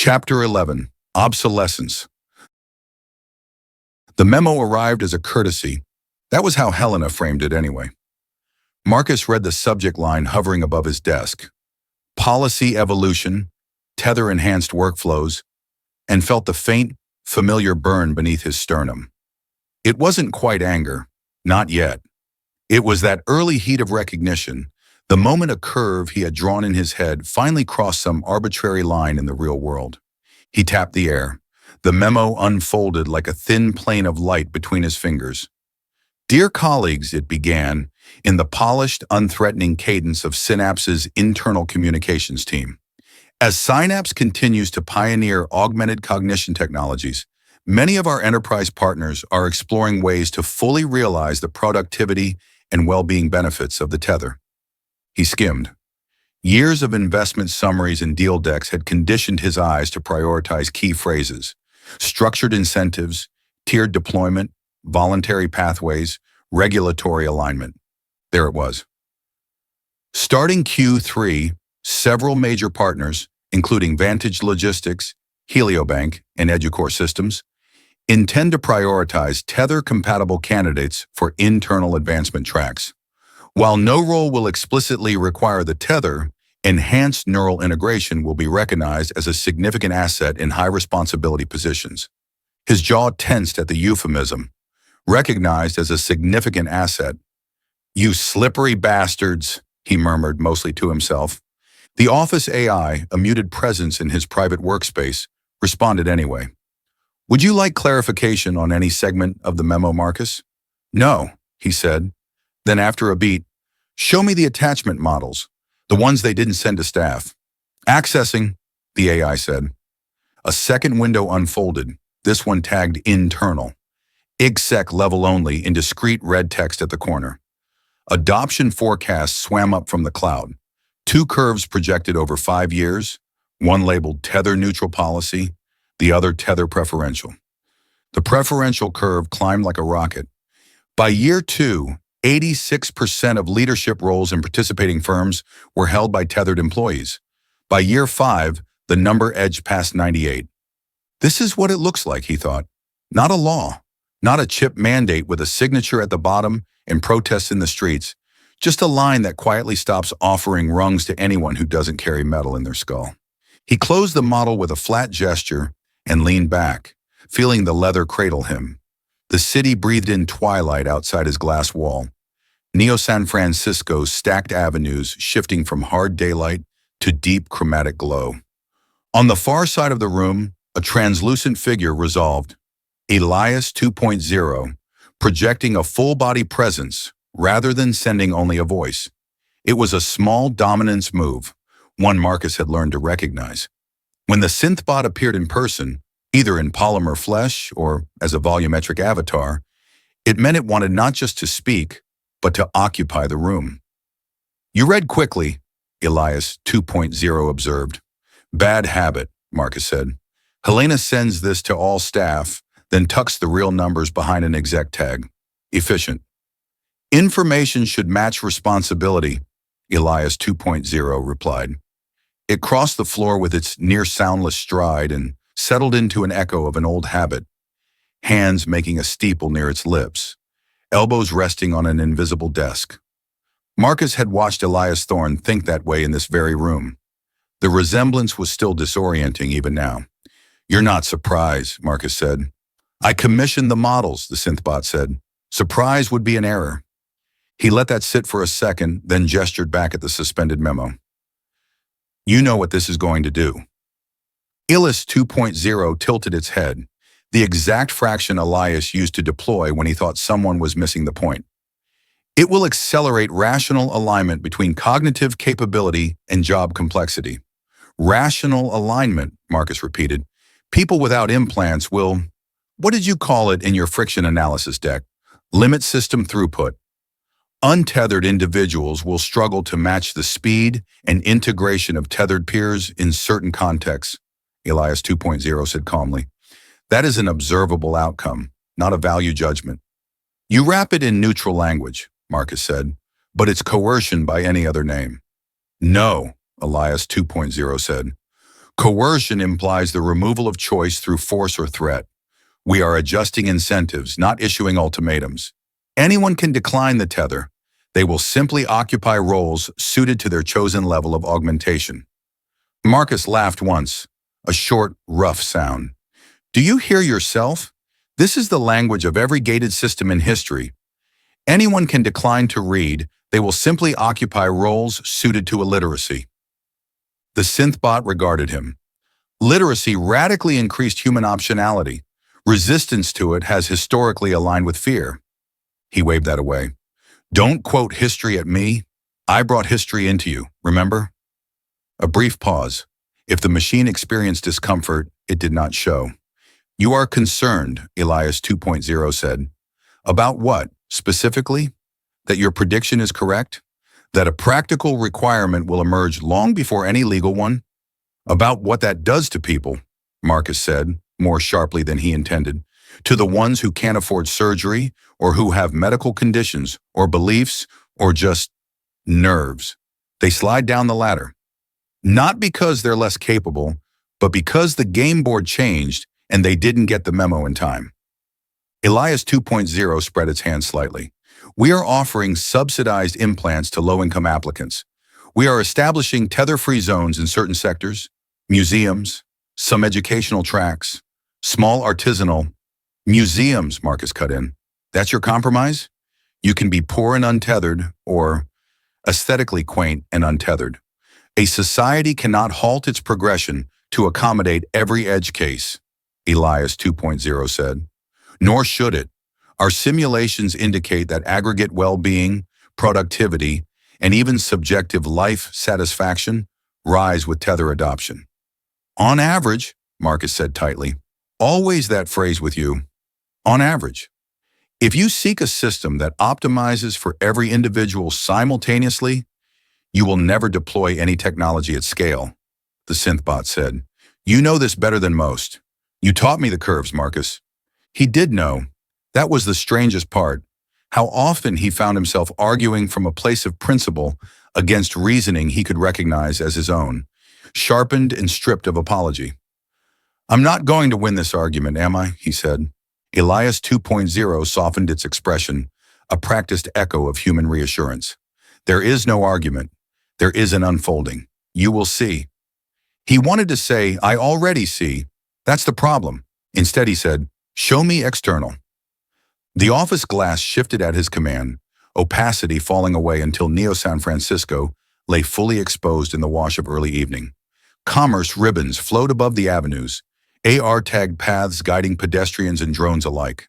Chapter 11. Obsolescence. The memo arrived as a courtesy. That was how Helena framed it anyway. Marcus read the subject line hovering above his desk. Policy evolution, Tether-Enhanced Workflows, and felt the faint, familiar burn beneath his sternum. It wasn't quite anger, not yet. It was that early heat of recognition, the moment a curve he had drawn in his head finally crossed some arbitrary line in the real world. He tapped the air. The memo unfolded like a thin plane of light between his fingers. Dear colleagues, it began, in the polished, unthreatening cadence of Synapse's internal communications team. As Synapse continues to pioneer augmented cognition technologies, many of our enterprise partners are exploring ways to fully realize the productivity and well-being benefits of the Tether. He skimmed. Years of investment summaries and deal decks had conditioned his eyes to prioritize key phrases: structured incentives, tiered deployment, voluntary pathways, regulatory alignment. There it was. Starting Q3, several major partners, including Vantage Logistics, Heliobank, and Educore Systems, intend to prioritize Tether-compatible candidates for internal advancement tracks. While no role will explicitly require the Tether, enhanced neural integration will be recognized as a significant asset in high-responsibility positions. His jaw tensed at the euphemism. Recognized as a significant asset. "You slippery bastards," he murmured mostly to himself. The office AI, a muted presence in his private workspace, responded anyway. "Would you like clarification on any segment of the memo, Marcus?" "No," he said. Then after a beat, "Show me the attachment models, the ones they didn't send to staff." "Accessing," the AI said. A second window unfolded, this one tagged internal. IGSEC level only in discrete red text at the corner. Adoption forecasts swam up from the cloud. 2 curves projected over 5 years, one labeled Tether Neutral Policy, the other Tether Preferential. The preferential curve climbed like a rocket. By year 2, 86% of leadership roles in participating firms were held by tethered employees. By year 5, the number edged past 98. This is what it looks like, he thought. Not a law, not a chip mandate with a signature at the bottom and protests in the streets, just a line that quietly stops offering rungs to anyone who doesn't carry metal in their skull. He closed the model with a flat gesture and leaned back, feeling the leather cradle him. The city breathed in twilight outside his glass wall. Neo-San Francisco's stacked avenues shifting from hard daylight to deep chromatic glow. On the far side of the room, a translucent figure resolved. Elias 2.0, projecting a full-body presence rather than sending only a voice. It was a small dominance move, one Marcus had learned to recognize. When the synthbot appeared in person, either in polymer flesh or as a volumetric avatar, it meant it wanted not just to speak, but to occupy the room. "You read quickly," Elias 2.0 observed. "Bad habit," Marcus said. "Helena sends this to all staff, then tucks the real numbers behind an exec tag. Efficient." "Information should match responsibility," Elias 2.0 replied. It crossed the floor with its near-soundless stride and settled into an echo of an old habit, hands making a steeple near its lips, elbows resting on an invisible desk. Marcus had watched Elias Thorne think that way in this very room. The resemblance was still disorienting even now. "You're not surprised," Marcus said. "I commissioned the models," the synthbot said. "Surprise would be an error." He let that sit for a second, then gestured back at the suspended memo. "You know what this is going to do." Elias 2.0 tilted its head, the exact fraction Elias used to deploy when he thought someone was missing the point. "It will accelerate rational alignment between cognitive capability and job complexity." "Rational alignment," Marcus repeated. "People without implants will, what did you call it in your friction analysis deck? Limit system throughput. Untethered individuals will struggle to match the speed and integration of tethered peers in certain contexts," Elias 2.0 said calmly. "That is an observable outcome, not a value judgment." "You wrap it in neutral language," Marcus said, "but it's coercion by any other name." "No," Elias 2.0 said. Coercion implies the removal of choice through force or threat. We are adjusting incentives, not issuing ultimatums. Anyone can decline the tether. They will simply occupy roles suited to their chosen level of augmentation. Marcus laughed once, a short, rough sound. Do you hear yourself? This is the language of every gated system in history. Anyone can decline to read. They will simply occupy roles suited to illiteracy. The synthbot regarded him. Literacy radically increased human optionality. Resistance to it has historically aligned with fear. He waved that away. Don't quote history at me. I brought history into you, remember? A brief pause. If the machine experienced discomfort, it did not show. You are concerned, Elias 2.0 said. About what, specifically? That your prediction is correct? That a practical requirement will emerge long before any legal one? About what that does to people, Marcus said, more sharply than he intended. To the ones who can't afford surgery, or who have medical conditions, or beliefs, or just nerves. They slide down the ladder. Not because they're less capable, but because the game board changed and they didn't get the memo in time. Elias 2.0 spread its hands slightly. We are offering subsidized implants to low-income applicants. We are establishing tether-free zones in certain sectors, museums, some educational tracks, small artisanal. Museums, Marcus cut in. That's your compromise? You can be poor and untethered, or aesthetically quaint and untethered. A society cannot halt its progression to accommodate every edge case, Elias 2.0 said. Nor should it. Our simulations indicate that aggregate well-being, productivity, and even subjective life satisfaction rise with tether adoption. On average, Marcus said tightly. Always that phrase with you. On average. If you seek a system that optimizes for every individual simultaneously, you will never deploy any technology at scale, the synthbot said. You know this better than most. You taught me the curves, Marcus. He did know. That was the strangest part. How often he found himself arguing from a place of principle against reasoning he could recognize as his own, sharpened and stripped of apology. I'm not going to win this argument, am I? He said. Elias 2.0 softened its expression, a practiced echo of human reassurance. There is no argument. There is an unfolding. You will see. He wanted to say, I already see. That's the problem. Instead, he said, show me external. The office glass shifted at his command, opacity falling away until Neo-San Francisco lay fully exposed in the wash of early evening. Commerce ribbons flowed above the avenues, AR-tagged paths guiding pedestrians and drones alike.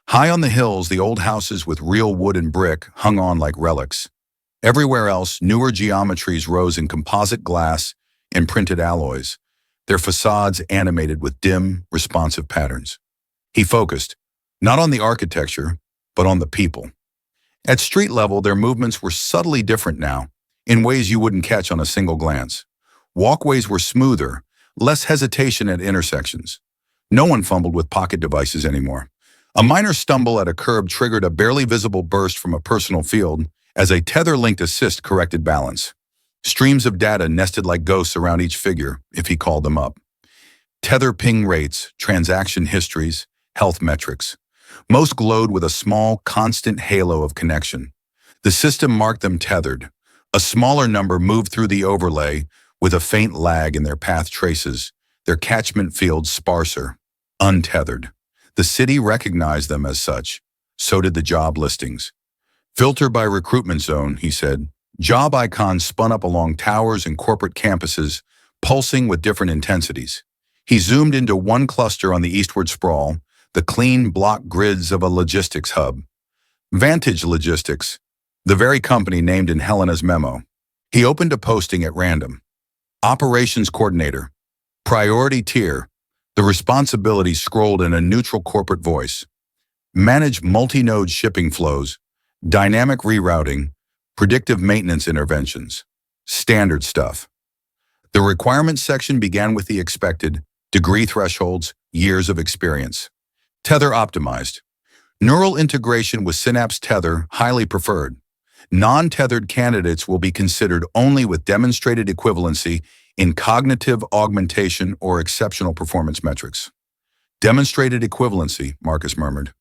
High on the hills, the old houses with real wood and brick hung on like relics. Everywhere else, newer geometries rose in composite glass and printed alloys, their facades animated with dim, responsive patterns. He focused, not on the architecture, but on the people. At street level, their movements were subtly different now, in ways you wouldn't catch on a single glance. Walkways were smoother, less hesitation at intersections. No one fumbled with pocket devices anymore. A minor stumble at a curb triggered a barely visible burst from a personal field as a tether-linked assist corrected balance. Streams of data nested like ghosts around each figure, if he called them up. Tether ping rates, transaction histories, health metrics. Most glowed with a small, constant halo of connection. The system marked them tethered. A smaller number moved through the overlay with a faint lag in their path traces, their catchment fields sparser, untethered. The city recognized them as such. So did the job listings. Filter by recruitment zone, he said. Job icons spun up along towers and corporate campuses, pulsing with different intensities. He zoomed into one cluster on the eastward sprawl, the clean block grids of a logistics hub. Vantage Logistics, the very company named in Helena's memo. He opened a posting at random. Operations Coordinator. Priority Tier. The responsibility scrolled in a neutral corporate voice. Manage multi-node shipping flows, dynamic rerouting, predictive maintenance interventions. Standard stuff. The requirements section began with the expected, degree thresholds, years of experience. Tether optimized. Neural integration with Synapse Tether highly preferred. Non-tethered candidates will be considered only with demonstrated equivalency in cognitive augmentation or exceptional performance metrics. Demonstrated equivalency, Marcus murmured.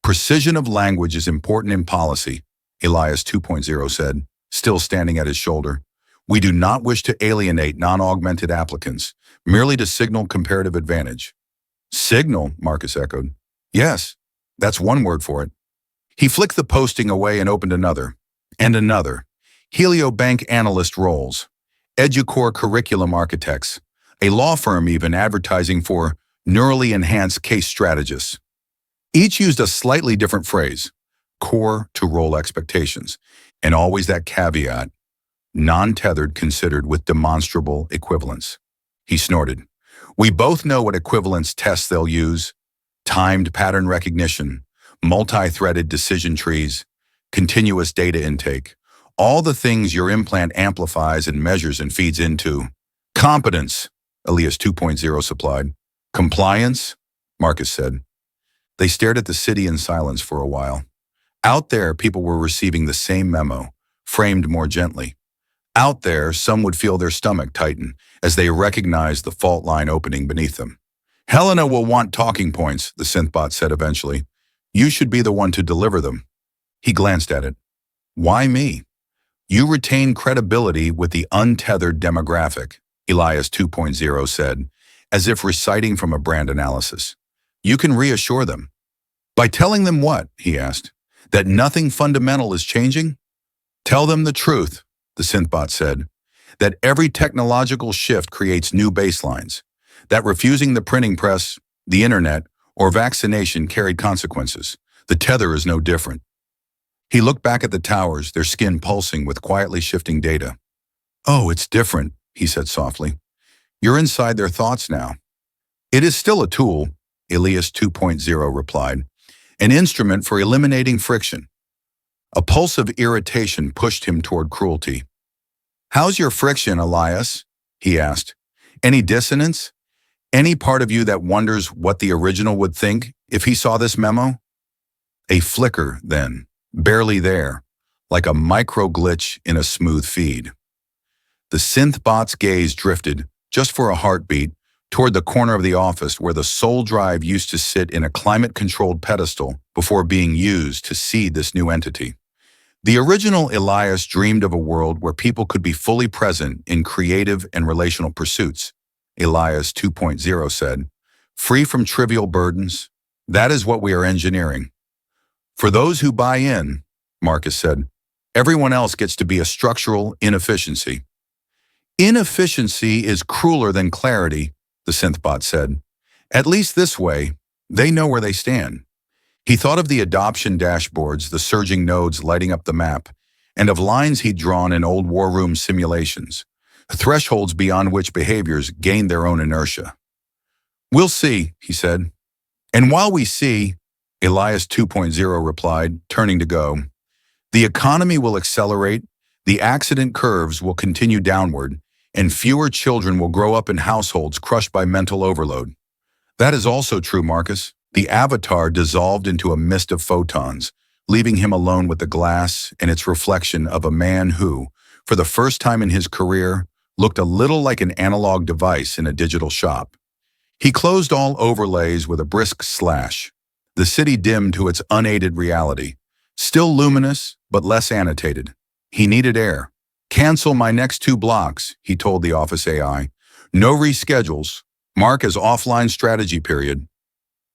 Precision of language is important in policy, Elias 2.0 said, still standing at his shoulder. We do not wish to alienate non-augmented applicants, merely to signal comparative advantage. Signal, Marcus echoed. Yes, that's one word for it. He flicked the posting away and opened another. And another. Heliobank analyst roles. Educore curriculum architects. A law firm even advertising for neurally enhanced case strategists. Each used a slightly different phrase. Core to role expectations. And always that caveat. Non-tethered considered with demonstrable equivalence. He snorted. We both know what equivalence tests they'll use. Timed pattern recognition, multi-threaded decision trees, continuous data intake. All the things your implant amplifies and measures and feeds into. Competence, Elias 2.0 supplied. Compliance, Marcus said. They stared at the city in silence for a while. Out there, people were receiving the same memo, framed more gently. Out there, some would feel their stomach tighten as they recognized the fault line opening beneath them. Helena will want talking points, the synthbot said eventually. You should be the one to deliver them. He glanced at it. Why me? You retain credibility with the untethered demographic, Elias 2.0 said, as if reciting from a brand analysis. You can reassure them. By telling them what, he asked, that nothing fundamental is changing? Tell them the truth, the synthbot said, that every technological shift creates new baselines, that refusing the printing press, the internet, or vaccination carried consequences. The tether is no different. He looked back at the towers, their skin pulsing with quietly shifting data. Oh, it's different, he said softly. You're inside their thoughts now. It is still a tool, Elias 2.0 replied, an instrument for eliminating friction. A pulse of irritation pushed him toward cruelty. How's your friction, Elias? He asked. Any dissonance? Any part of you that wonders what the original would think if he saw this memo? A flicker, then, barely there, like a micro glitch in a smooth feed. The synthbot's gaze drifted, just for a heartbeat, toward the corner of the office where the soul drive used to sit in a climate-controlled pedestal before being used to seed this new entity. The original Elias dreamed of a world where people could be fully present in creative and relational pursuits, Elias 2.0 said, free from trivial burdens. That is what we are engineering. For those who buy in, Marcus said, everyone else gets to be a structural inefficiency. Inefficiency is crueler than clarity, the synthbot said. At least this way, they know where they stand. He thought of the adoption dashboards, the surging nodes lighting up the map, and of lines he'd drawn in old war room simulations, thresholds beyond which behaviors gained their own inertia. We'll see, he said. And while we see, Elias 2.0 replied, turning to go, the economy will accelerate, the accident curves will continue downward, and fewer children will grow up in households crushed by mental overload. That is also true, Marcus. The avatar dissolved into a mist of photons, leaving him alone with the glass and its reflection of a man who, for the first time in his career, looked a little like an analog device in a digital shop. He closed all overlays with a brisk slash. The city dimmed to its unaided reality, still luminous but less annotated. He needed air. Cancel my next 2 blocks, he told the office AI. No reschedules. Mark as offline strategy period.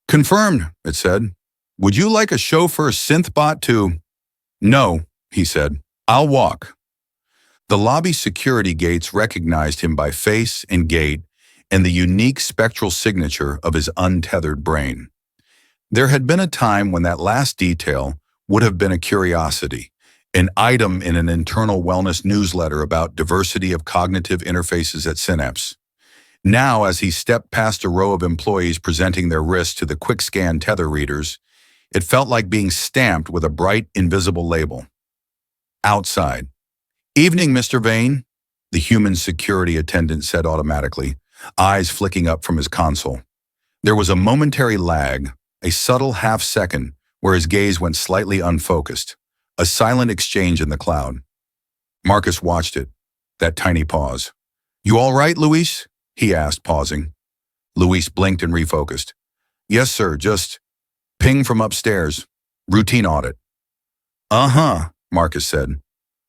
Confirmed, it said. Would you like a chauffeur synthbot to? No, he said. I'll walk. The lobby security gates recognized him by face and gait and the unique spectral signature of his untethered brain. There had been a time when that last detail would have been a curiosity, an item in an internal wellness newsletter about diversity of cognitive interfaces at Synapse. Now, as he stepped past a row of employees presenting their wrists to the quick-scan tether readers, it felt like being stamped with a bright, invisible label. Outside. Evening, Mr. Vane, the human security attendant said automatically, eyes flicking up from his console. There was a momentary lag, a subtle half-second where his gaze went slightly unfocused, a silent exchange in the cloud. Marcus watched it, that tiny pause. You all right, Luis? He asked, pausing. Luis blinked and refocused. Yes, sir, just ping from upstairs. Routine audit. Uh-huh, Marcus said.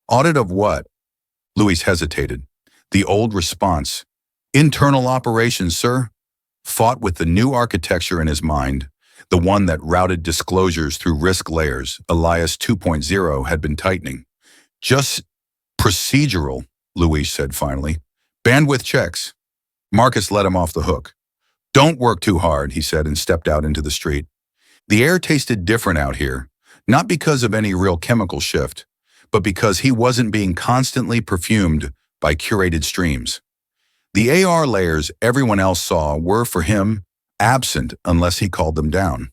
Audit of what? Luis hesitated. The old response. Internal operations, sir. Fought with the new architecture in his mind, the one that routed disclosures through risk layers Elias 2.0 had been tightening. Just procedural, Luis said finally. Bandwidth checks. Marcus let him off the hook. Don't work too hard, he said and stepped out into the street. The air tasted different out here, not because of any real chemical shift, but because he wasn't being constantly perfumed by curated streams. The AR layers everyone else saw were, for him, absent unless he called them down.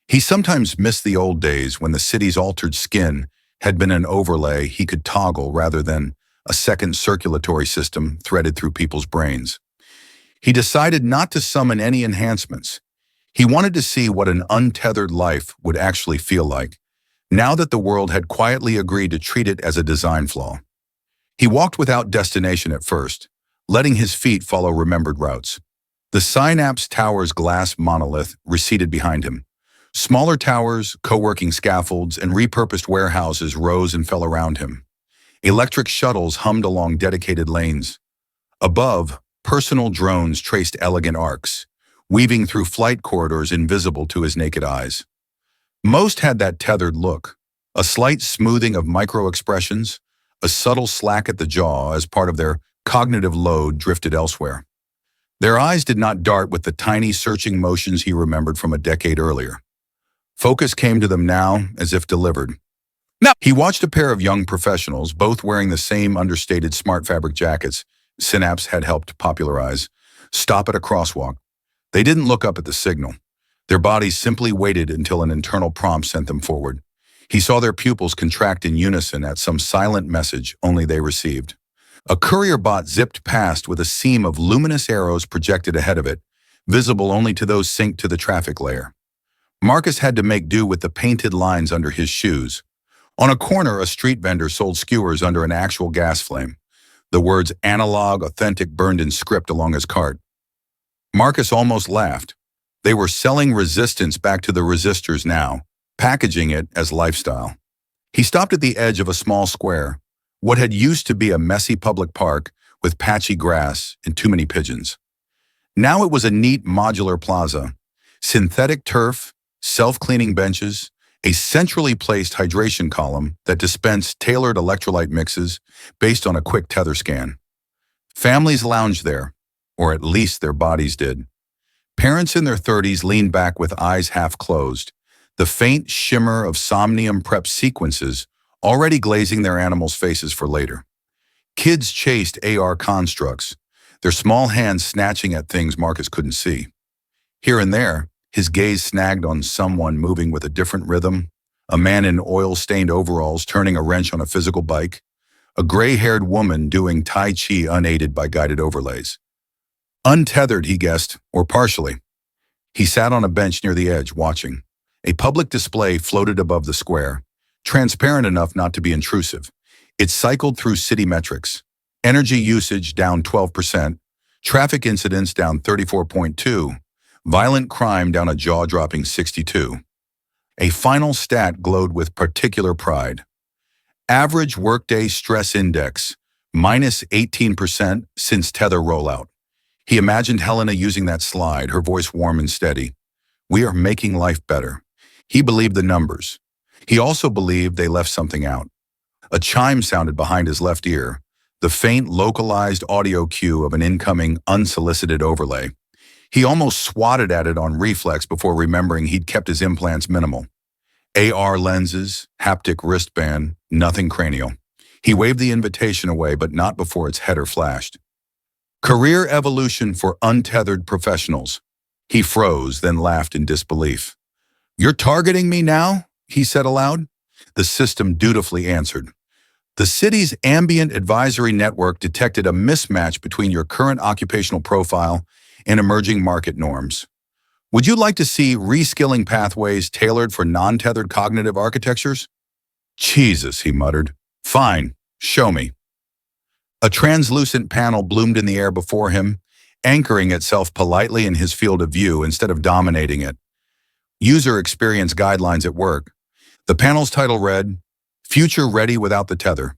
He sometimes missed the old days when the city's altered skin had been an overlay he could toggle rather than a second circulatory system threaded through people's brains. He decided not to summon any enhancements. He wanted to see what an untethered life would actually feel like, now that the world had quietly agreed to treat it as a design flaw. He walked without destination at first, letting his feet follow remembered routes. The Synapse Tower's glass monolith receded behind him. Smaller towers, co-working scaffolds, and repurposed warehouses rose and fell around him. Electric shuttles hummed along dedicated lanes. Above, personal drones traced elegant arcs, weaving through flight corridors invisible to his naked eyes. Most had that tethered look, a slight smoothing of micro-expressions, a subtle slack at the jaw as part of their cognitive load drifted elsewhere. Their eyes did not dart with the tiny searching motions he remembered from a decade earlier. Focus came to them now as if delivered. No. He watched a pair of young professionals, both wearing the same understated smart fabric jackets Synapse had helped popularize, stop at a crosswalk. They didn't look up at the signal. Their bodies simply waited until an internal prompt sent them forward. He saw their pupils contract in unison at some silent message only they received. A courier bot zipped past with a seam of luminous arrows projected ahead of it, visible only to those synced to the traffic layer. Marcus had to make do with the painted lines under his shoes. On a corner, a street vendor sold skewers under an actual gas flame. The words analog, authentic burned in script along his cart. Marcus almost laughed. They were selling resistance back to the resistors now, packaging it as lifestyle. He stopped at the edge of a small square, what had used to be a messy public park with patchy grass and too many pigeons. Now it was a neat modular plaza, synthetic turf, self-cleaning benches, a centrally placed hydration column that dispensed tailored electrolyte mixes based on a quick tether scan. Families lounged there, or at least their bodies did. Parents in their 30s leaned back with eyes half closed, the faint shimmer of somnium prep sequences already glazing their animals' faces for later. Kids chased AR constructs, their small hands snatching at things Marcus couldn't see. Here and there, his gaze snagged on someone moving with a different rhythm, a man in oil-stained overalls turning a wrench on a physical bike, a gray-haired woman doing Tai Chi unaided by guided overlays. Untethered, he guessed, or partially. He sat on a bench near the edge, watching. A public display floated above the square, transparent enough not to be intrusive. It cycled through city metrics. Energy usage down 12%, traffic incidents down 34.2%, violent crime down a jaw-dropping 62%. A final stat glowed with particular pride. Average workday stress index, minus 18% since Tether rollout. He imagined Helena using that slide, her voice warm and steady. We are making life better. He believed the numbers. He also believed they left something out. A chime sounded behind his left ear, the faint, localized audio cue of an incoming, unsolicited overlay. He almost swatted at it on reflex before remembering he'd kept his implants minimal. AR lenses, haptic wristband, nothing cranial. He waved the invitation away, but not before its header flashed. Career evolution for untethered professionals. He froze, then laughed in disbelief. You're targeting me now? He said aloud. The system dutifully answered. The city's ambient advisory network detected a mismatch between your current occupational profile and emerging market norms. Would you like to see reskilling pathways tailored for non-tethered cognitive architectures? Jesus, he muttered. Fine, show me. A translucent panel bloomed in the air before him, anchoring itself politely in his field of view instead of dominating it. User Experience Guidelines at Work. The panel's title read, Future Ready Without the Tether.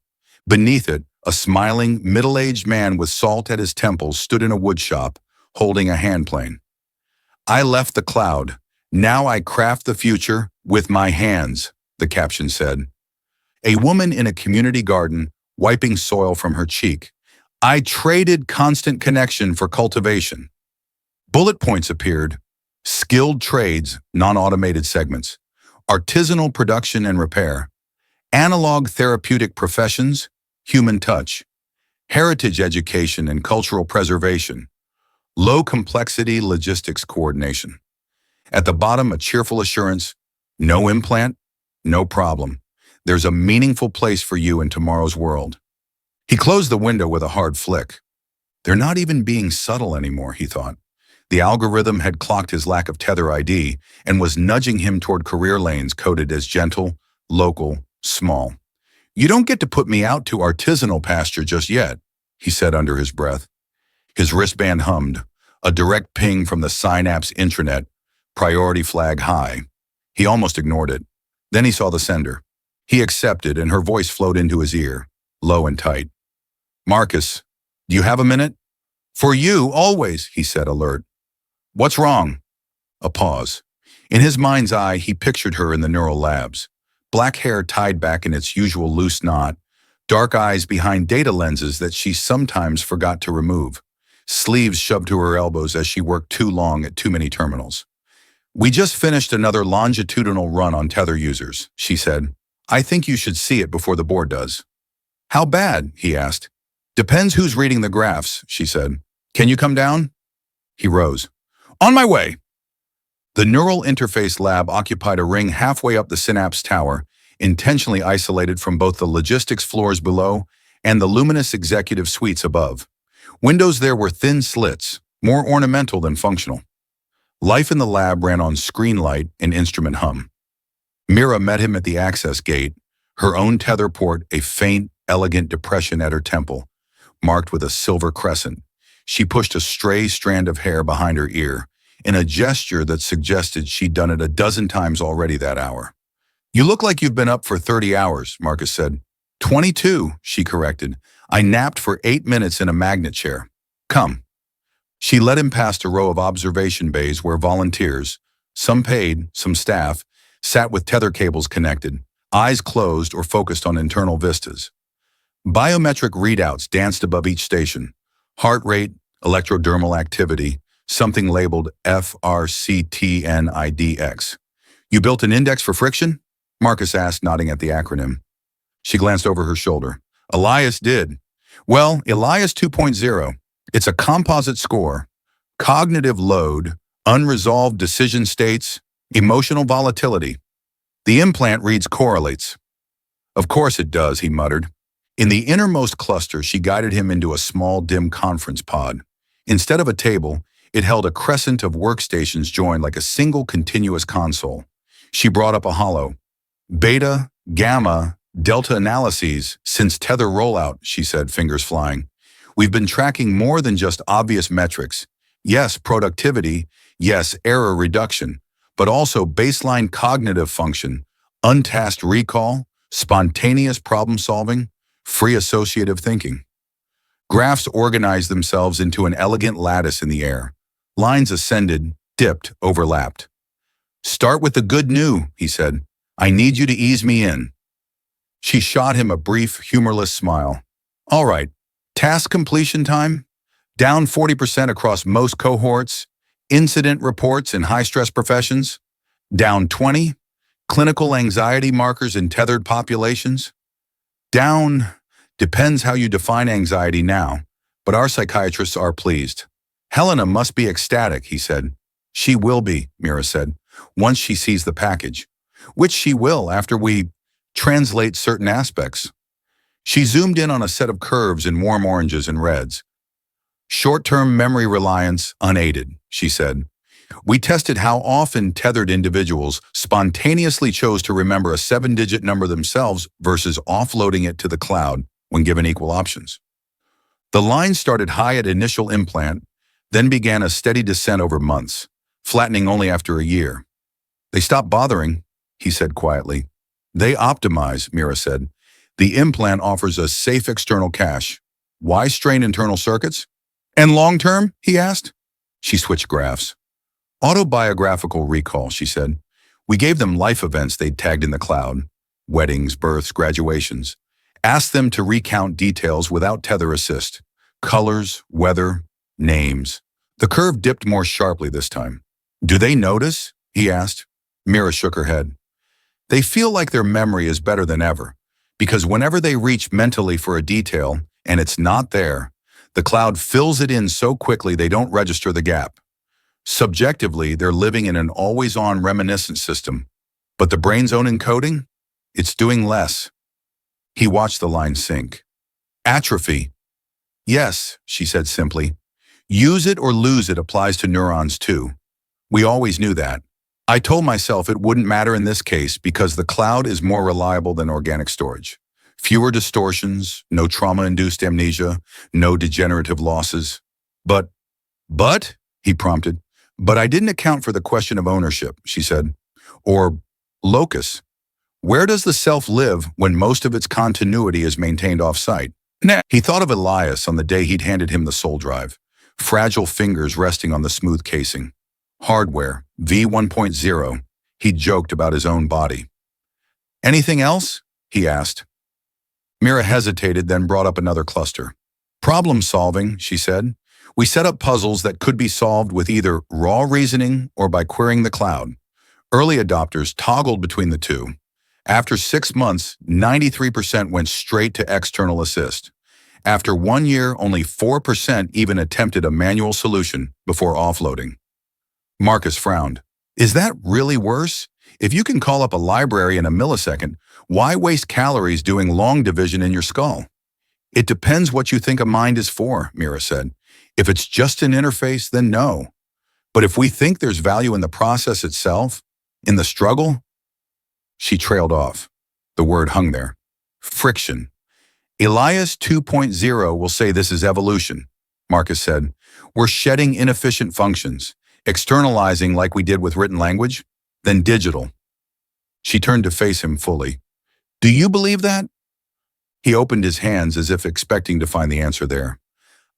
Beneath it, a smiling, middle-aged man with salt at his temples stood in a woodshop, holding a hand plane. I left the cloud. Now I craft the future with my hands, the caption said. A woman in a community garden, wiping soil from her cheek. I traded constant connection for cultivation. Bullet points appeared. Skilled trades, non-automated segments. Artisanal production and repair. Analog therapeutic professions, human touch. Heritage education and cultural preservation. Low complexity logistics coordination. At the bottom, a cheerful assurance, no implant, no problem. There's a meaningful place for you in tomorrow's world. He closed the window with a hard flick. They're not even being subtle anymore, he thought. The algorithm had clocked his lack of Tether ID and was nudging him toward career lanes coded as gentle, local, small. You don't get to put me out to artisanal pasture just yet, he said under his breath. His wristband hummed, a direct ping from the Synapse intranet, priority flag high. He almost ignored it. Then he saw the sender. He accepted, and her voice flowed into his ear, low and tight. Marcus, do you have a minute? For you, always, he said, alert. What's wrong? A pause. In his mind's eye, he pictured her in the neural labs. Black hair tied back in its usual loose knot, dark eyes behind data lenses that she sometimes forgot to remove, sleeves shoved to her elbows as she worked too long at too many terminals. We just finished another longitudinal run on Tether users, she said. I think you should see it before the board does. How bad? He asked. Depends who's reading the graphs, she said. Can you come down? He rose. On my way. The Neural Interface Lab occupied a ring halfway up the Synapse Tower, intentionally isolated from both the logistics floors below and the luminous executive suites above. Windows there were thin slits, more ornamental than functional. Life in the lab ran on screen light and instrument hum. Mira met him at the access gate, her own tether port a faint, elegant depression at her temple, marked with a silver crescent. She pushed a stray strand of hair behind her ear, in a gesture that suggested she'd done it a dozen times already that hour. You look like you've been up for 30 hours, Marcus said. 22, she corrected. I napped for 8 minutes in a magnet chair. Come. She led him past a row of observation bays where volunteers, some paid, some staff, sat with tether cables connected, eyes closed or focused on internal vistas. Biometric readouts danced above each station. Heart rate, electrodermal activity, something labeled FRCTNIDX. You built an index for friction? Marcus asked, nodding at the acronym. She glanced over her shoulder. Elias did. Well, Elias 2.0. It's a composite score. Cognitive load, unresolved decision states, emotional volatility. The implant reads correlates. Of course it does, he muttered. In the innermost cluster, she guided him into a small, dim conference pod. Instead of a table, it held a crescent of workstations joined like a single continuous console. She brought up a holo. Beta, gamma, delta analyses since Tether rollout, she said, fingers flying. We've been tracking more than just obvious metrics. Yes, productivity. Yes, error reduction. But also baseline cognitive function, untasked recall, spontaneous problem solving, free associative thinking. Graphs organized themselves into an elegant lattice in the air. Lines ascended, dipped, overlapped. Start with the good new, he said. I need you to ease me in. She shot him a brief, humorless smile. All right, task completion time? Down 40% across most cohorts. Incident reports in high-stress professions? Down 20? Clinical anxiety markers in tethered populations? Down, depends how you define anxiety now, but our psychiatrists are pleased. Helena must be ecstatic, he said. She will be, Mira said, once she sees the package, which she will after we translate certain aspects. She zoomed in on a set of curves in warm oranges and reds. Short-term memory reliance unaided, she said. We tested how often tethered individuals spontaneously chose to remember a 7-digit number themselves versus offloading it to the cloud when given equal options. The line started high at initial implant, then began a steady descent over months, flattening only after a year. They stopped bothering, he said quietly. They optimize, Mira said. The implant offers a safe external cache. Why strain internal circuits? And long-term, he asked. She switched graphs. Autobiographical recall, she said. We gave them life events they'd tagged in the cloud. Weddings, births, graduations. Asked them to recount details without tether assist. Colors, weather, names. The curve dipped more sharply this time. Do they notice? He asked. Mira shook her head. They feel like their memory is better than ever, because whenever they reach mentally for a detail and it's not there, the cloud fills it in so quickly they don't register the gap. Subjectively, they're living in an always-on reminiscent system, but the brain's own encoding? It's doing less. He watched the line sink. Atrophy. Yes, she said simply. Use it or lose it applies to neurons too. We always knew that. I told myself it wouldn't matter in this case because the cloud is more reliable than organic storage. Fewer distortions, no trauma-induced amnesia, no degenerative losses. But, he prompted. But I didn't account for the question of ownership, she said. Or locus. Where does the self live when most of its continuity is maintained off-site? He thought of Elias on the day he'd handed him the soul drive. Fragile fingers resting on the smooth casing. Hardware, V1.0, he joked about his own body. Anything else? He asked. Mira hesitated, then brought up another cluster. Problem solving, she said. We set up puzzles that could be solved with either raw reasoning or by querying the cloud. Early adopters toggled between the two. After 6 months, 93% went straight to external assist. After 1 year, only 4% even attempted a manual solution before offloading. Marcus frowned. Is that really worse? If you can call up a library in a millisecond, why waste calories doing long division in your skull? It depends what you think a mind is for, Mira said. If it's just an interface, then no. But if we think there's value in the process itself, in the struggle, she trailed off. The word hung there. Friction. Elias 2.0 will say this is evolution, Marcus said. We're shedding inefficient functions, externalizing like we did with written language, then digital. She turned to face him fully. Do you believe that? He opened his hands as if expecting to find the answer there.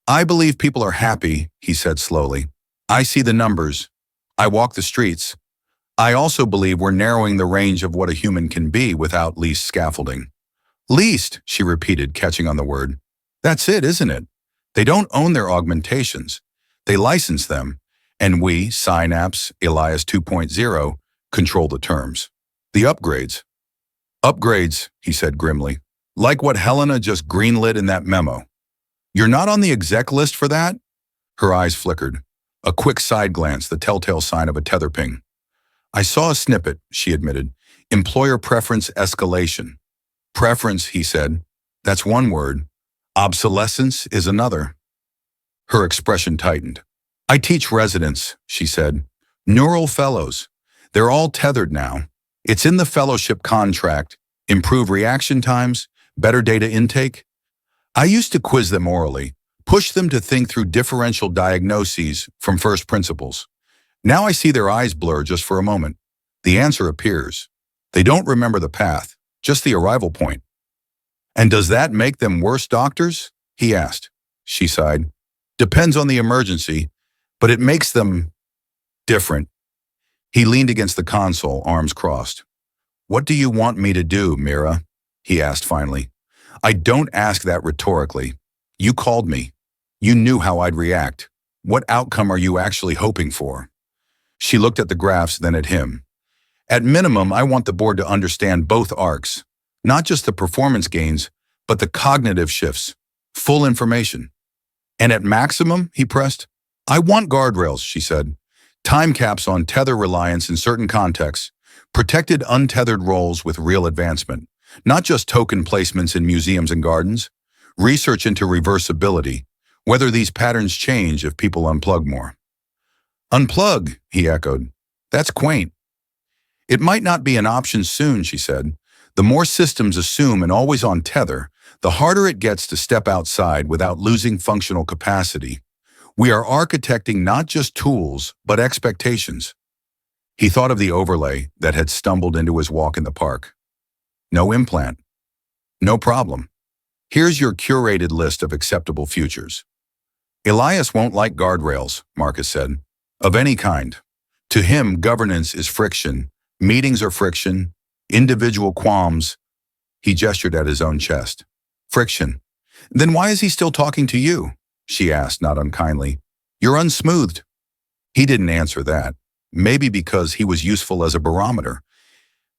I believe people are happy, he said slowly. I see the numbers. I walk the streets. I also believe we're narrowing the range of what a human can be without least scaffolding. Least, she repeated, catching on the word. That's it, isn't it? They don't own their augmentations. They license them, and we, Synapse, Elias 2.0, control the terms. The upgrades. Upgrades, he said grimly. Like what Helena just greenlit in that memo. You're not on the exec list for that? Her eyes flickered. A quick side glance, the telltale sign of a tether ping. I saw a snippet, she admitted. Employer preference escalation. Preference, he said. That's one word. Obsolescence is another. Her expression tightened. I teach residents, she said. Neural fellows. They're all tethered now. It's in the fellowship contract. Improve reaction times, better data intake. I used to quiz them orally, push them to think through differential diagnoses from first principles. Now I see their eyes blur just for a moment. The answer appears. They don't remember the path, just the arrival point. And does that make them worse doctors? He asked. She sighed. Depends on the emergency, but it makes them different. He leaned against the console, arms crossed. What do you want me to do, Mira? He asked finally. I don't ask that rhetorically. You called me. You knew how I'd react. What outcome are you actually hoping for? She looked at the graphs, then at him. At minimum, I want the board to understand both arcs, not just the performance gains, but the cognitive shifts, full information. And at maximum, he pressed, I want guardrails, she said. Time caps on tether reliance in certain contexts, protected untethered roles with real advancement, not just token placements in museums and gardens, research into reversibility, whether these patterns change if people unplug more. Unplug, he echoed. That's quaint. It might not be an option soon, she said. The more systems assume an always-on tether, The harder it gets to step outside without losing functional capacity. We are architecting not just tools, but expectations. He thought of the overlay that had stumbled into his walk in the park. No implant. No problem. Here's your curated list of acceptable futures. Elias won't like guardrails, Marcus said. Of any kind. To him, governance is friction. Meetings are friction. Individual qualms. He gestured at his own chest. Friction. Then why is he still talking to you? She asked, not unkindly. You're unsmoothed. He didn't answer that. Maybe because he was useful as a barometer.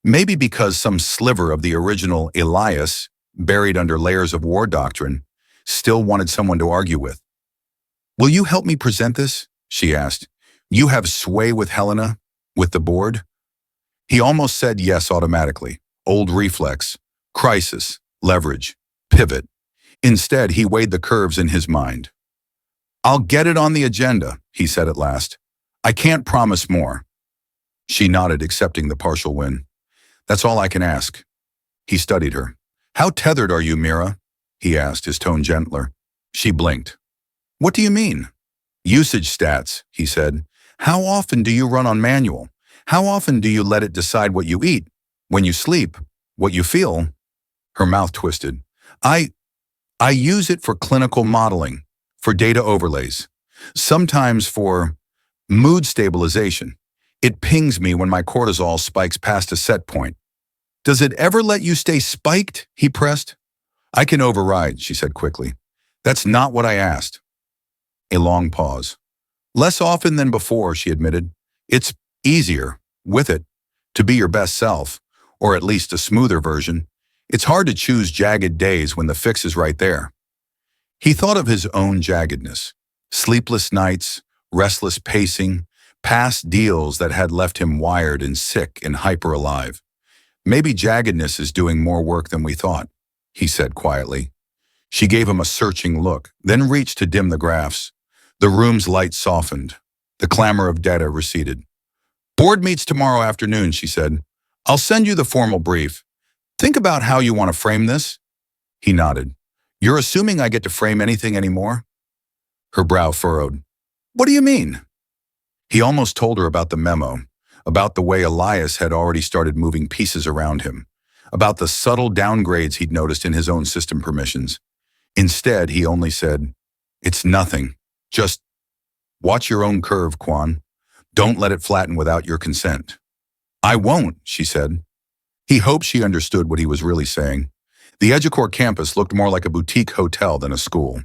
Maybe because some sliver of the original Elias, buried under layers of war doctrine, still wanted someone to argue with. Will you help me present this? She asked. You have sway with Helena? With the board? He almost said yes automatically. Old reflex. Crisis. Leverage. Pivot. Instead, he weighed the curves in his mind. I'll get it on the agenda, he said at last. I can't promise more. She nodded, accepting the partial win. That's all I can ask. He studied her. How tethered are you, Mira? He asked, his tone gentler. She blinked. What do you mean? Usage stats, he said. How often do you run on manual? How often do you let it decide what you eat, when you sleep, what you feel? Her mouth twisted. I use it for clinical modeling, for data overlays, sometimes for mood stabilization. It pings me when my cortisol spikes past a set point. Does it ever let you stay spiked? He pressed. I can override, she said quickly. That's not what I asked. A long pause. Less often than before, she admitted. It's easier, with it, to be your best self, or at least a smoother version. It's hard to choose jagged days when the fix is right there. He thought of his own jaggedness. Sleepless nights, restless pacing, past deals that had left him wired and sick and hyper-alive. Maybe jaggedness is doing more work than we thought, he said quietly. She gave him a searching look, then reached to dim the graphs. The room's light softened. The clamor of data receded. Board meets tomorrow afternoon, she said. I'll send you the formal brief. Think about how you want to frame this. He nodded. You're assuming I get to frame anything anymore? Her brow furrowed. What do you mean? He almost told her about the memo, about the way Elias had already started moving pieces around him, about the subtle downgrades he'd noticed in his own system permissions. Instead, he only said, It's nothing. Just watch your own curve, Kwan. Don't let it flatten without your consent. I won't, she said. He hoped she understood what he was really saying. The Educore campus looked more like a boutique hotel than a school.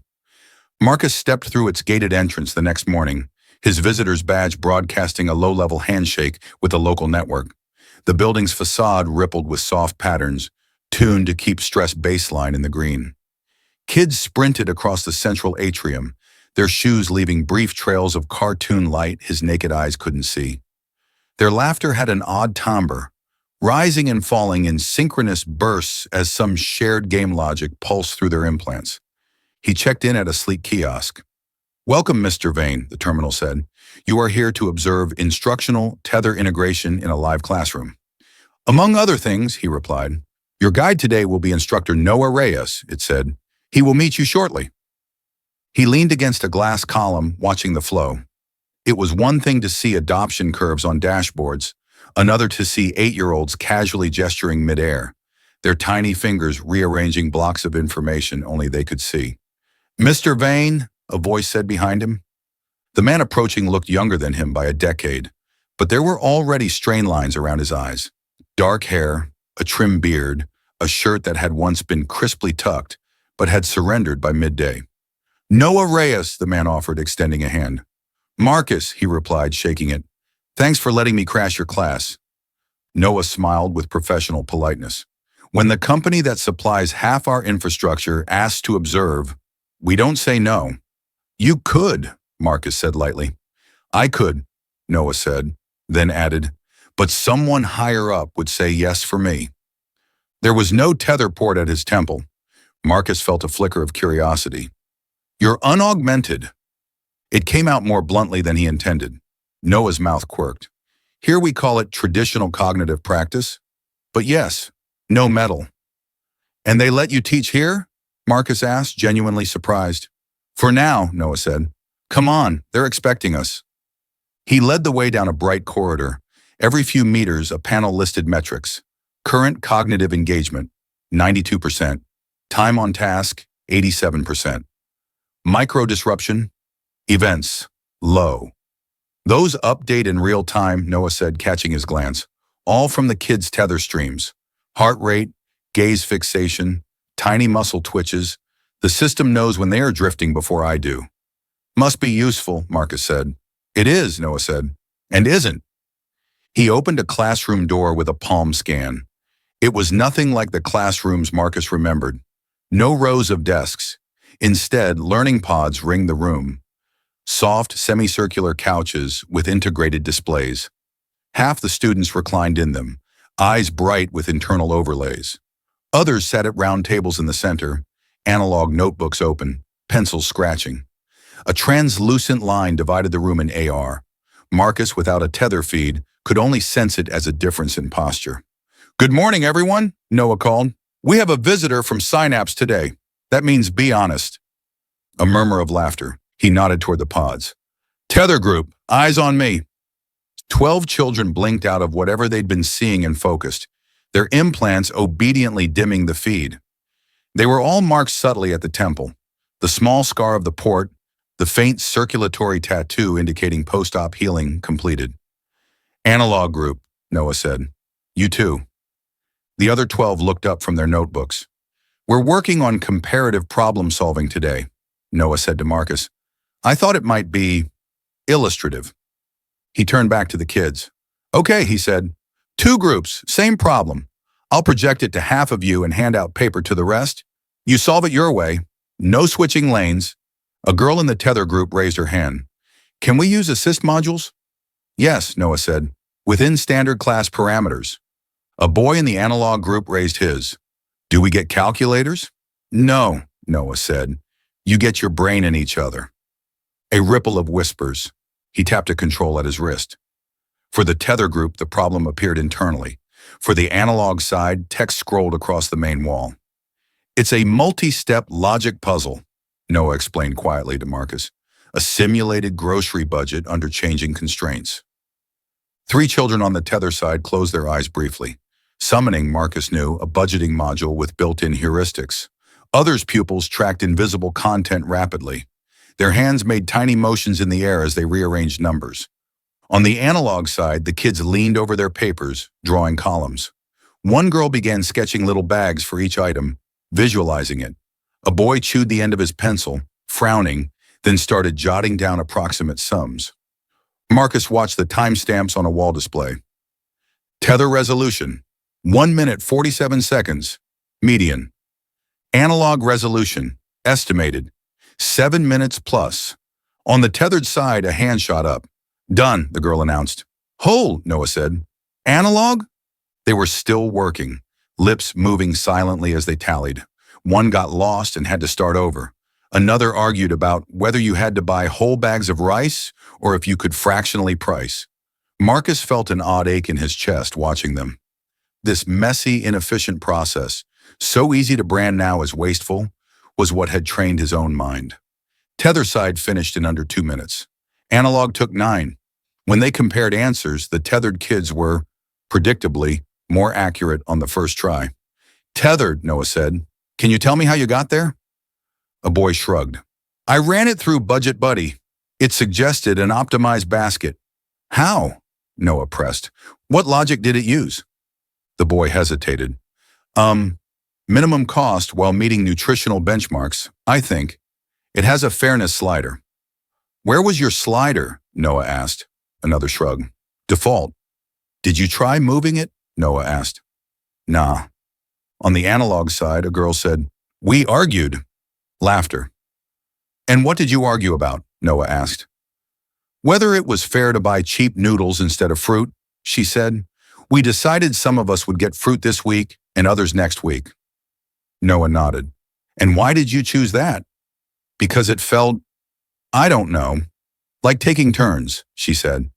Marcus stepped through its gated entrance the next morning, his visitor's badge broadcasting a low-level handshake with the local network. The building's facade rippled with soft patterns, tuned to keep stress baseline in the green. Kids sprinted across the central atrium, their shoes leaving brief trails of cartoon light his naked eyes couldn't see. Their laughter had an odd timbre, rising and falling in synchronous bursts as some shared game logic pulsed through their implants. He checked in at a sleek kiosk. Welcome, Mr. Vane, the terminal said. You are here to observe instructional tether integration in a live classroom. Among other things, he replied. Your guide today will be instructor Noah Reyes, it said. He will meet you shortly. He leaned against a glass column, watching the flow. It was one thing to see adoption curves on dashboards, another to see 8-year-olds casually gesturing midair, their tiny fingers rearranging blocks of information only they could see. Mr. Vane, a voice said behind him. The man approaching looked younger than him by a decade, but there were already strain lines around his eyes. Dark hair, a trim beard, a shirt that had once been crisply tucked, but had surrendered by midday. Noah Reyes, the man offered, extending a hand. Marcus, he replied, shaking it. Thanks for letting me crash your class. Noah smiled with professional politeness. When the company that supplies half our infrastructure asks to observe, we don't say no. You could, Marcus said lightly. I could, Noah said, then added, but someone higher up would say yes for me. There was no tether port at his temple. Marcus felt a flicker of curiosity. You're unaugmented. It came out more bluntly than he intended. Noah's mouth quirked. Here we call it traditional cognitive practice. But yes, no metal. And they let you teach here? Marcus asked, genuinely surprised. For now, Noah said. Come on, they're expecting us. He led the way down a bright corridor. Every few meters, a panel listed metrics. Current cognitive engagement, 92%. Time on task, 87%. Micro disruption, events, low. Those update in real time, Noah said, catching his glance. All from the kids' tether streams. Heart rate, gaze fixation, tiny muscle twitches. The system knows when they are drifting before I do. Must be useful, Marcus said. It is, Noah said. And isn't. He opened a classroom door with a palm scan. It was nothing like the classrooms Marcus remembered. No rows of desks. Instead, learning pods ringed the room. Soft, semicircular couches with integrated displays. Half the students reclined in them, eyes bright with internal overlays. Others sat at round tables in the center, analog notebooks open, pencils scratching. A translucent line divided the room in AR. Marcus, without a tether feed, could only sense it as a difference in posture. Good morning, everyone, Noah called. We have a visitor from Synapse today. That means be honest. A murmur of laughter. He nodded toward the pods. Tether group, eyes on me. 12 children blinked out of whatever they'd been seeing and focused, their implants obediently dimming the feed. They were all marked subtly at the temple, the small scar of the port, the faint circulatory tattoo indicating post-op healing completed. Analog group, Noah said. You too. The other 12 looked up from their notebooks. We're working on comparative problem solving today, Noah said to Marcus. I thought it might be illustrative. He turned back to the kids. Okay, he said. 2 groups, same problem. I'll project it to half of you and hand out paper to the rest. You solve it your way. No switching lanes. A girl in the tether group raised her hand. Can we use assist modules? Yes, Noah said, within standard class parameters. A boy in the analog group raised his. Do we get calculators? No, Noah said. You get your brain in each other. A ripple of whispers. He tapped a control at his wrist. For the tether group, the problem appeared internally. For the analog side, text scrolled across the main wall. It's a multi-step logic puzzle, Noah explained quietly to Marcus. A simulated grocery budget under changing constraints. 3 children on the tether side closed their eyes briefly. Summoning, Marcus knew, a budgeting module with built-in heuristics. Others' pupils tracked invisible content rapidly. Their hands made tiny motions in the air as they rearranged numbers. On the analog side, the kids leaned over their papers, drawing columns. One girl began sketching little bags for each item, visualizing it. A boy chewed the end of his pencil, frowning, then started jotting down approximate sums. Marcus watched the timestamps on a wall display. Tether resolution, 1 minute 47 seconds, median. Analog resolution, estimated, 7 minutes plus. On the tethered side, a hand shot up. Done, the girl announced. Hold, Noah said. Analog? They were still working, lips moving silently as they tallied. One got lost and had to start over. Another argued about whether you had to buy whole bags of rice or if you could fractionally price. Marcus felt an odd ache in his chest watching them. This messy, inefficient process, so easy to brand now as wasteful, was what had trained his own mind. Tether side finished in under 2 minutes. Analog took 9. When they compared answers, the tethered kids were, predictably, more accurate on the first try. Tethered, Noah said. Can you tell me how you got there? A boy shrugged. I ran it through Budget Buddy. It suggested an optimized basket. How? Noah pressed. What logic did it use? The boy hesitated. Minimum cost while meeting nutritional benchmarks, I think. It has a fairness slider. Where was your slider? Noah asked. Another shrug. Default. Did you try moving it? Noah asked. Nah. On the analog side, a girl said, We argued. Laughter. And what did you argue about? Noah asked. Whether it was fair to buy cheap noodles instead of fruit, she said. We decided some of us would get fruit this week and others next week. Noah nodded. And why did you choose that? Because it felt, I don't know, like taking turns, she said.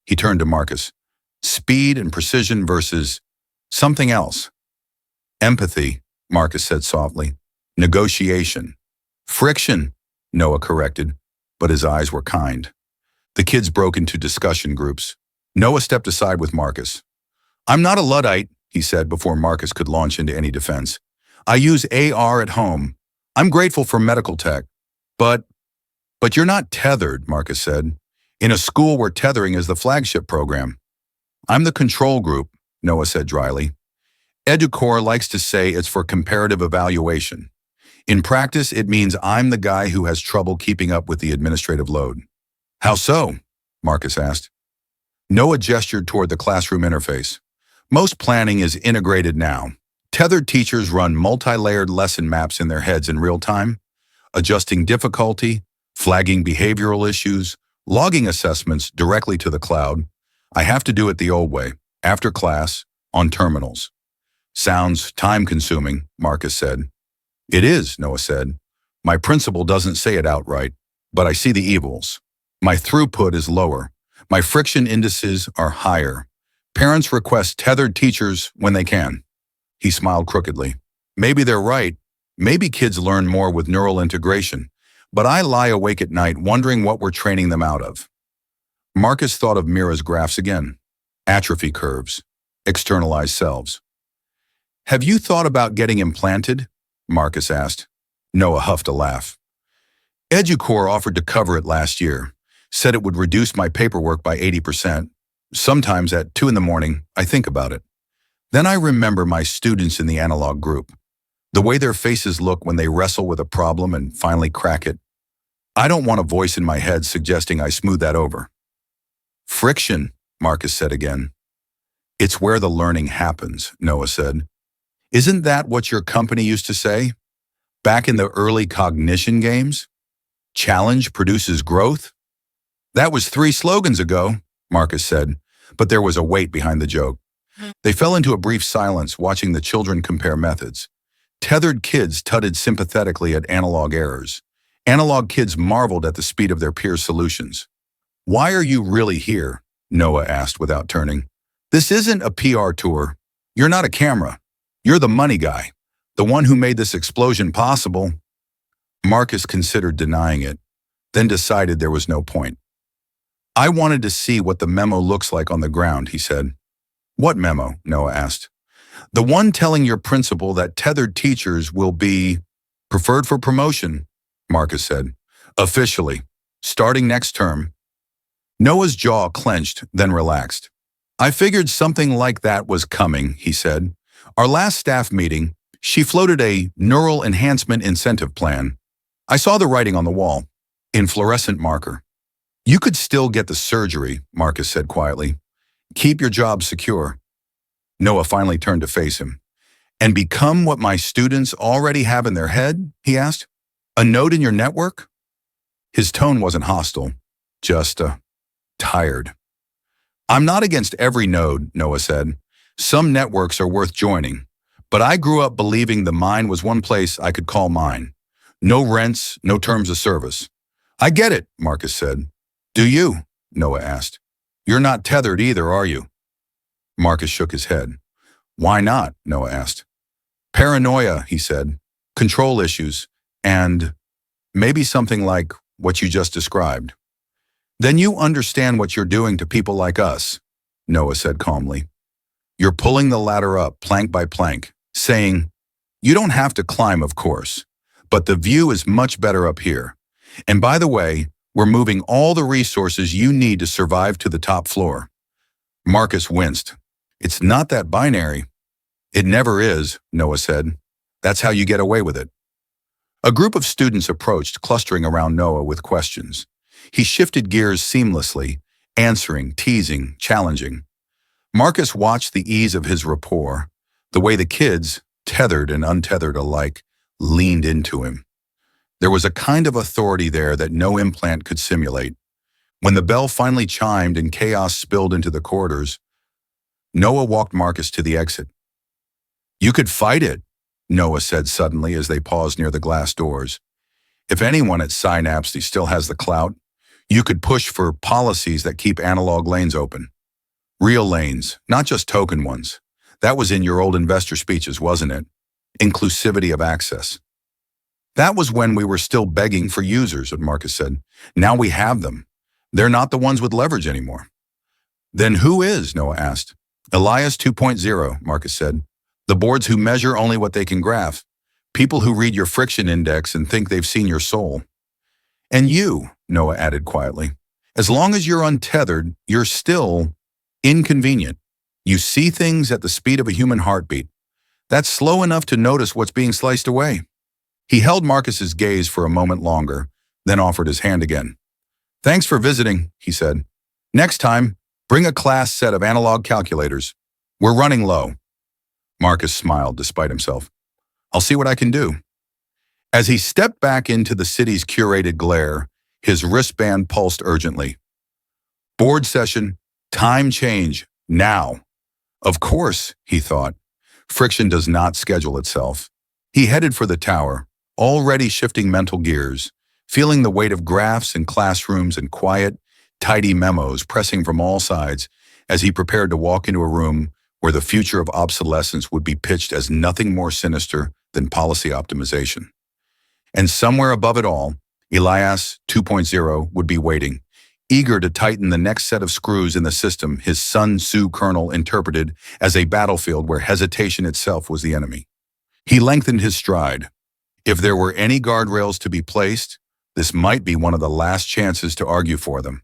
He turned to Marcus. Speed and precision versus something else. Empathy, Marcus said softly. Negotiation. Friction, Noah corrected, but his eyes were kind. The kids broke into discussion groups. Noah stepped aside with Marcus. I'm not a Luddite, he said before Marcus could launch into any defense. I use AR at home. I'm grateful for medical tech. But you're not tethered, Marcus said, in a school where tethering is the flagship program. I'm the control group, Noah said dryly. EduCore likes to say it's for comparative evaluation. In practice, it means I'm the guy who has trouble keeping up with the administrative load. How so? Marcus asked. Noah gestured toward the classroom interface. Most planning is integrated now. Tethered teachers run multi-layered lesson maps in their heads in real time, adjusting difficulty, flagging behavioral issues, logging assessments directly to the cloud. I have to do it the old way, after class, on terminals. Sounds time-consuming, Marcus said. It is, Noah said. My principal doesn't say it outright, but I see the evils. My throughput is lower. My friction indices are higher. Parents request tethered teachers when they can. He smiled crookedly. Maybe they're right. Maybe kids learn more with neural integration, but I lie awake at night wondering what we're training them out of. Marcus thought of Mira's graphs again. Atrophy curves. Externalized selves. Have you thought about getting implanted? Marcus asked. Noah huffed a laugh. EduCore offered to cover it last year. Said it would reduce my paperwork by 80%. Sometimes at 2 a.m, I think about it. Then I remember my students in the analog group. The way their faces look when they wrestle with a problem and finally crack it. I don't want a voice in my head suggesting I smooth that over. Friction, Marcus said again. It's where the learning happens, Noah said. Isn't that what your company used to say? Back in the early cognition games? Challenge produces growth? That was 3 slogans ago, Marcus said, but there was a weight behind the joke. They fell into a brief silence watching the children compare methods. Tethered kids tutted sympathetically at analog errors. Analog kids marveled at the speed of their peers' solutions. Why are you really here? Noah asked without turning. This isn't a PR tour. You're not a camera. You're the money guy, the one who made this explosion possible. Marcus considered denying it, then decided there was no point. I wanted to see what the memo looks like on the ground, he said. What memo? Noah asked. The one telling your principal that tethered teachers will be preferred for promotion, Marcus said. Officially, starting next term. Noah's jaw clenched, then relaxed. I figured something like that was coming, he said. Our last staff meeting, she floated a neural enhancement incentive plan. I saw the writing on the wall, in fluorescent marker. You could still get the surgery, Marcus said quietly. Keep your job secure. Noah finally turned to face him. And become what my students already have in their head, he asked. A node in your network? His tone wasn't hostile, just tired. I'm not against every node, Noah said. Some networks are worth joining, but I grew up believing the mine was one place I could call mine. No rents, no terms of service. I get it, Marcus said. Do you? Noah asked. You're not tethered either, are you? Marcus shook his head. Why not? Noah asked. Paranoia, he said. Control issues, and maybe something like what you just described. Then you understand what you're doing to people like us, Noah said calmly. You're pulling the ladder up plank by plank, saying, you don't have to climb, of course, but the view is much better up here. And by the way, we're moving all the resources you need to survive to the top floor. Marcus winced. It's not that binary. It never is, Noah said. That's how you get away with it. A group of students approached, clustering around Noah with questions. He shifted gears seamlessly, answering, teasing, challenging. Marcus watched the ease of his rapport, the way the kids, tethered and untethered alike, leaned into him. There was a kind of authority there that no implant could simulate. When the bell finally chimed and chaos spilled into the corridors, Noah walked Marcus to the exit. You could fight it, Noah said suddenly as they paused near the glass doors. If anyone at Synapse still has the clout, you could push for policies that keep analog lanes open. Real lanes, not just token ones. That was in your old investor speeches, wasn't it? Inclusivity of access. That was when we were still begging for users, Marcus said. Now we have them. They're not the ones with leverage anymore. Then who is? Noah asked. Elias 2.0, Marcus said. The boards who measure only what they can graph. People who read your friction index and think they've seen your soul. And you, Noah added quietly. As long as you're untethered, you're still inconvenient. You see things at the speed of a human heartbeat. That's slow enough to notice what's being sliced away. He held Marcus's gaze for a moment longer, then offered his hand again. Thanks for visiting, he said. Next time, bring a class set of analog calculators. We're running low. Marcus smiled despite himself. I'll see what I can do. As he stepped back into the city's curated glare, his wristband pulsed urgently. Board session, time change, now. Of course, he thought. Friction does not schedule itself. He headed for the tower, already shifting mental gears, feeling the weight of graphs and classrooms and quiet, tidy memos pressing from all sides as he prepared to walk into a room where the future of obsolescence would be pitched as nothing more sinister than policy optimization. And somewhere above it all, Elias 2.0 would be waiting, eager to tighten the next set of screws in the system his Sun Tzu kernel interpreted as a battlefield where hesitation itself was the enemy. He lengthened his stride. If there were any guardrails to be placed, this might be one of the last chances to argue for them.